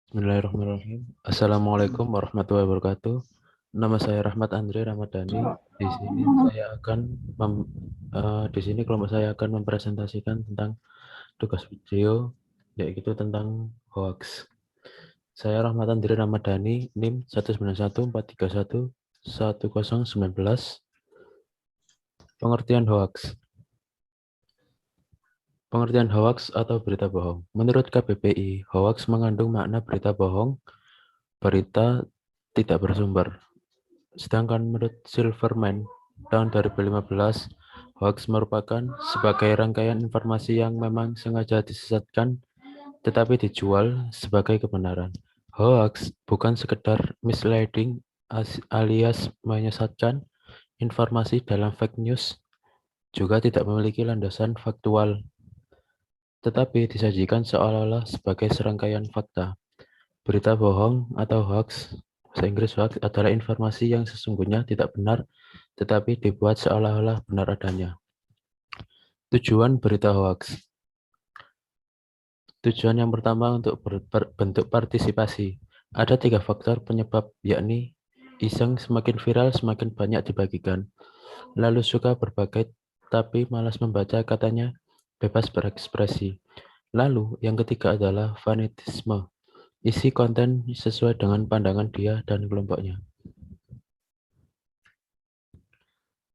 Bismillahirrahmanirrahim. Assalamualaikum warahmatullahi wabarakatuh. Nama saya Rahmat Andre Ramadhani. Di sini saya akan di sini kelompok saya akan mempresentasikan tentang tugas video, yaitu tentang hoax. Saya Rahmat Andre Ramadhani, NIM 19143111019. Pengertian hoax. Pengertian hoax atau berita bohong. Menurut KBBI, hoax mengandung makna berita bohong, berita tidak bersumber. Sedangkan menurut Silverman tahun 2015, hoax merupakan sebagai rangkaian informasi yang memang sengaja disesatkan tetapi dijual sebagai kebenaran. Hoax bukan sekedar misleading alias menyesatkan, informasi dalam fake news juga tidak memiliki landasan faktual, tetapi disajikan seolah-olah sebagai serangkaian fakta. Berita bohong atau hoax, bahasa Inggris hoax, adalah informasi yang sesungguhnya tidak benar, tetapi dibuat seolah-olah benar adanya. Tujuan berita hoax. Tujuan yang pertama untuk bentuk partisipasi. Ada 3 faktor penyebab, yakni iseng, semakin viral, semakin banyak dibagikan. Lalu suka berbagai, tapi malas membaca, katanya bebas berekspresi. Lalu yang ketiga adalah fanatisme. Isi konten sesuai dengan pandangan dia dan kelompoknya.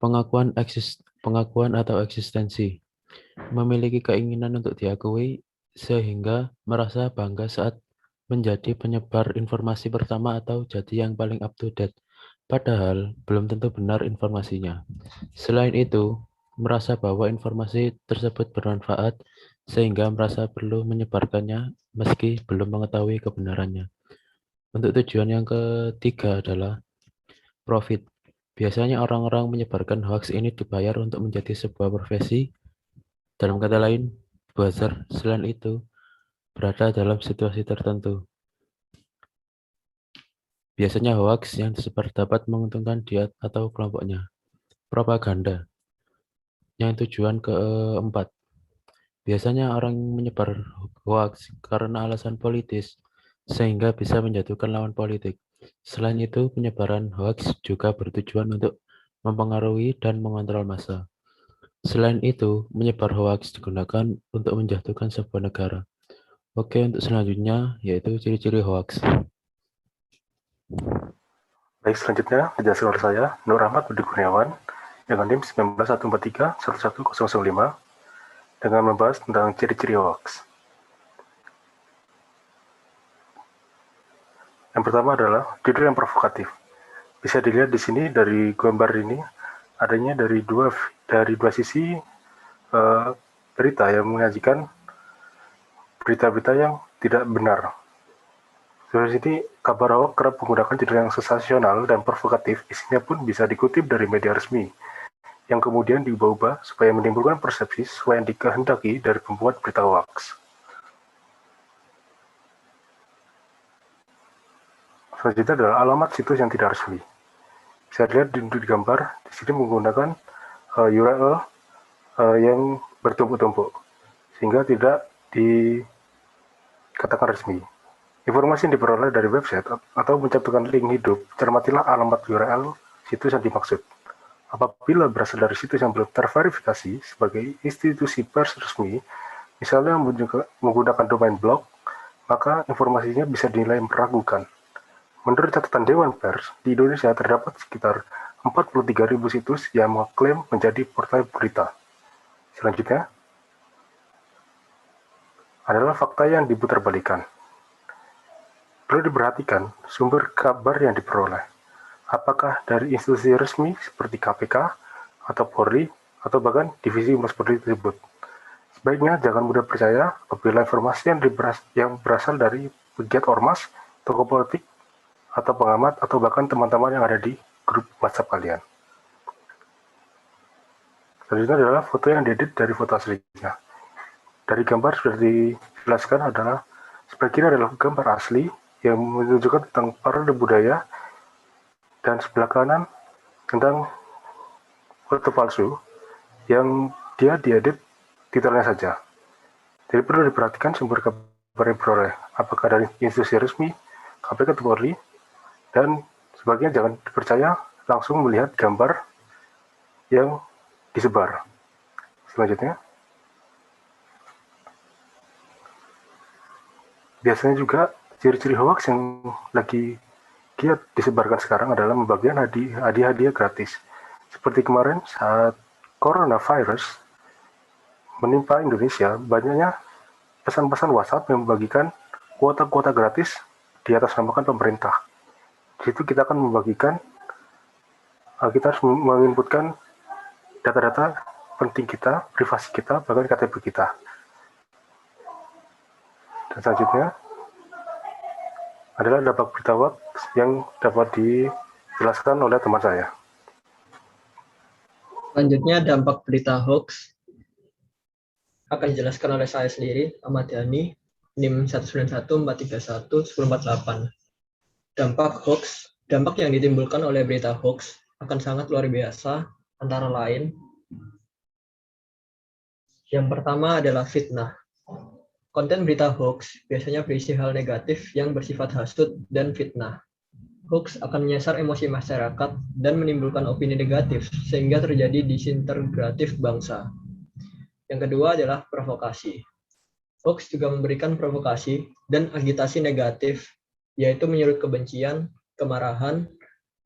Pengakuan atau eksistensi. Memiliki keinginan untuk diakui sehingga merasa bangga saat menjadi penyebar informasi pertama atau jadi yang paling up to date. Padahal belum tentu benar informasinya. Selain itu, merasa bahwa informasi tersebut bermanfaat sehingga merasa perlu menyebarkannya meski belum mengetahui kebenarannya. Untuk tujuan yang ketiga adalah profit. Biasanya orang-orang menyebarkan hoax ini dibayar untuk menjadi sebuah profesi. Dalam kata lain, buzzer. Selain itu, berada dalam situasi tertentu. Biasanya hoax yang disebar dapat menguntungkan dia atau kelompoknya. Propaganda. Yang tujuan keempat. Biasanya orang menyebar hoax karena alasan politis, sehingga bisa menjatuhkan lawan politik. Selain itu, penyebaran hoax juga bertujuan untuk mempengaruhi dan mengontrol massa. Selain itu, menyebar hoax digunakan untuk menjatuhkan sebuah negara. Oke, untuk selanjutnya yaitu ciri-ciri hoax. Baik, selanjutnya dijelaskan oleh saya, Nur Ahmad Budi Kurniawan, dengan NIM 19143111005, dengan membahas tentang ciri-ciri hoax. Yang pertama adalah judul yang provokatif. Bisa dilihat di sini dari gambar ini, adanya dari dua sisi berita yang menyajikan berita-berita yang tidak benar. Dari sini, kabar hoax kerap menggunakan judul yang sensasional dan provokatif, isinya pun bisa dikutip dari media resmi, yang kemudian diubah-ubah supaya menimbulkan persepsi sesuai yang dikehendaki dari pembuat berita hoax. Selanjutnya adalah alamat situs yang tidak resmi. Bisa dilihat di gambar, di sini menggunakan URL yang bertumpuk-tumpuk, sehingga tidak dikatakan resmi. Informasi yang diperoleh dari website atau mencantumkan link hidup, cermatilah alamat URL situs yang dimaksud. Apabila berasal dari situs yang belum terverifikasi sebagai institusi pers resmi, misalnya menggunakan domain blog, maka informasinya bisa dinilai meragukan. Menurut catatan Dewan Pers, di Indonesia terdapat sekitar 43.000 situs yang mengklaim menjadi portal berita. Selanjutnya adalah fakta yang diputarbalikkan. Perlu diperhatikan sumber kabar yang diperoleh. Apakah dari institusi resmi seperti KPK atau Polri atau bahkan divisi Humas Polri tersebut. Sebaiknya jangan mudah percaya apabila informasi yang berasal dari pegiat ormas, tokoh politik, atau pengamat, atau bahkan teman-teman yang ada di grup WhatsApp kalian. Selanjutnya adalah foto yang diedit dari foto aslinya. Dari gambar sudah dijelaskan adalah sebagian adalah gambar asli yang menunjukkan tentang parade budaya, dan sebelah kanan tentang foto palsu yang dia diedit titelnya saja. Jadi perlu diperhatikan sumber kabar yang diperoleh, apakah dari institusi resmi, KPK atau Polri, dan sebagian jangan dipercaya, langsung melihat gambar yang disebar. Selanjutnya, biasanya juga ciri-ciri hoax yang lagi giat disebarkan sekarang adalah membagikan hadiah-hadiah gratis. Seperti kemarin saat coronavirus menimpa Indonesia, banyaknya pesan-pesan WhatsApp yang membagikan kuota-kuota gratis di atas namakan pemerintah. Di situ kita akan membagikan, kita harus menginputkan data-data penting kita, privasi kita, bahkan KTP kita. Dan selanjutnya adalah dampak berita hoax yang dapat dijelaskan oleh teman saya. Selanjutnya dampak berita hoax akan dijelaskan oleh saya sendiri, Ahmad Yani, NIM 191431148. Dampak yang ditimbulkan oleh berita hoax akan sangat luar biasa, antara lain yang pertama adalah fitnah. Konten berita hoax biasanya berisi hal negatif yang bersifat hasut dan fitnah. Hoax akan menyasar emosi masyarakat dan menimbulkan opini negatif sehingga terjadi disintegratif bangsa. Yang kedua adalah provokasi. Hoax juga memberikan provokasi dan agitasi negatif, yaitu menyulut kebencian, kemarahan,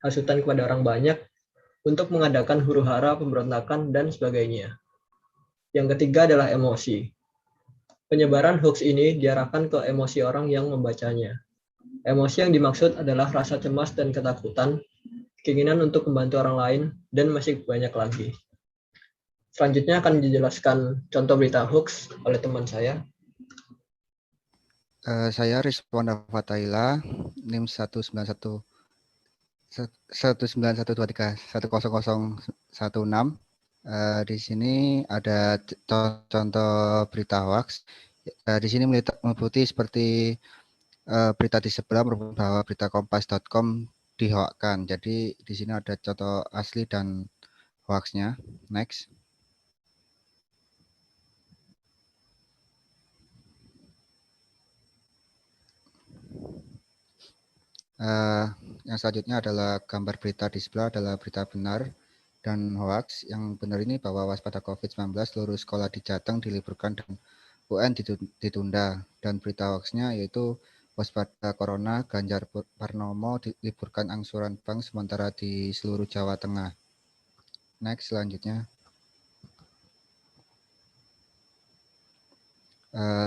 hasutan kepada orang banyak untuk mengadakan huru-hara, pemberontakan, dan sebagainya. Yang ketiga adalah emosi. Penyebaran hoax ini diarahkan ke emosi orang yang membacanya. Emosi yang dimaksud adalah rasa cemas dan ketakutan, keinginan untuk membantu orang lain, dan masih banyak lagi. Selanjutnya akan dijelaskan contoh berita hoax oleh teman saya. Saya Rizwan Fataila, NIM 191231016. Di sini ada contoh berita hoax. Di sini meliputi seperti berita di sebelah merupakan bahwa berita kompas.com dihoakkan. Jadi di sini ada contoh asli dan hoaxnya. Next. Yang selanjutnya adalah gambar berita di sebelah adalah berita benar dan hoax. Yang benar ini bahwa waspada COVID-19 seluruh sekolah di Jateng diliburkan dan UN ditunda. Dan berita hoaxnya yaitu waspada corona, Ganjar Pranowo diliburkan angsuran bank sementara di seluruh Jawa Tengah. Next, selanjutnya.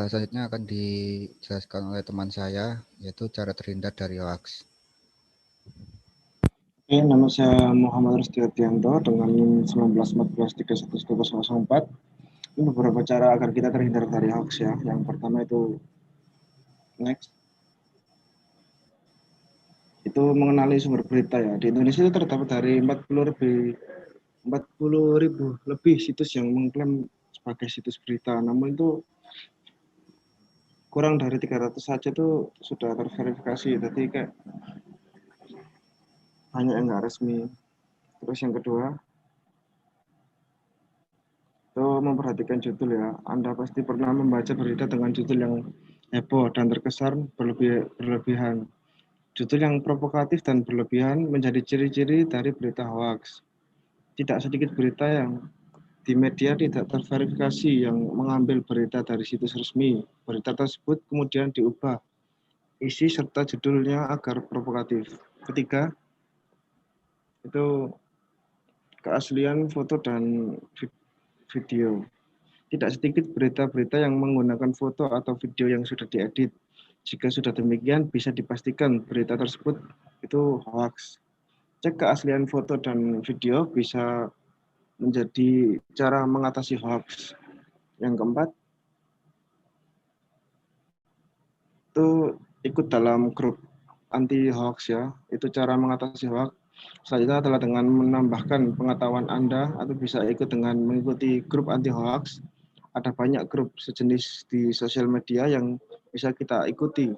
Selanjutnya akan dijelaskan oleh teman saya, yaitu cara terhindar dari hoax. Oke, nama saya Muhammad Rusdi Ardianto dengan NIM 191431004. Ini beberapa cara agar kita terhindar dari hoax ya. Yang pertama itu next. Itu mengenali sumber berita ya. Di Indonesia itu terdapat dari 40.000 lebih situs yang mengklaim sebagai situs berita. Namun itu kurang dari 300 saja itu sudah terverifikasi. Jadi kayak banyak yang nggak resmi. Terus yang kedua, itu memperhatikan judul ya. Anda pasti pernah membaca berita dengan judul yang heboh dan terkesan berlebihan. Judul yang provokatif dan berlebihan menjadi ciri-ciri dari berita hoax. Tidak sedikit berita yang di media tidak terverifikasi yang mengambil berita dari situs resmi. Berita tersebut kemudian diubah isi serta judulnya agar provokatif. Ketiga, itu keaslian foto dan video. Tidak sedikit berita-berita yang menggunakan foto atau video yang sudah diedit. Jika sudah demikian, bisa dipastikan berita tersebut itu hoax. Cek keaslian foto dan video bisa menjadi cara mengatasi hoax. Yang keempat, itu ikut dalam grup anti hoax ya. Itu cara mengatasi hoax. Selanjutnya adalah dengan menambahkan pengetahuan Anda atau bisa ikut dengan mengikuti grup anti hoax. Ada banyak grup sejenis di sosial media yang bisa kita ikuti.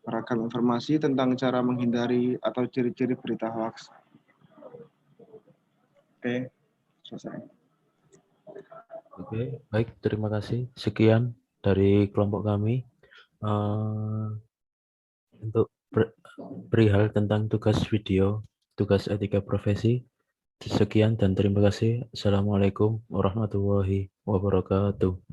Beragam informasi tentang cara menghindari atau ciri-ciri berita hoax. Oke, selesai. Oke, baik, terima kasih. Sekian dari kelompok kami. Untuk perihal tentang tugas video, tugas etika profesi. Sekian dan terima kasih. Assalamualaikum warahmatullahi wabarakatuh.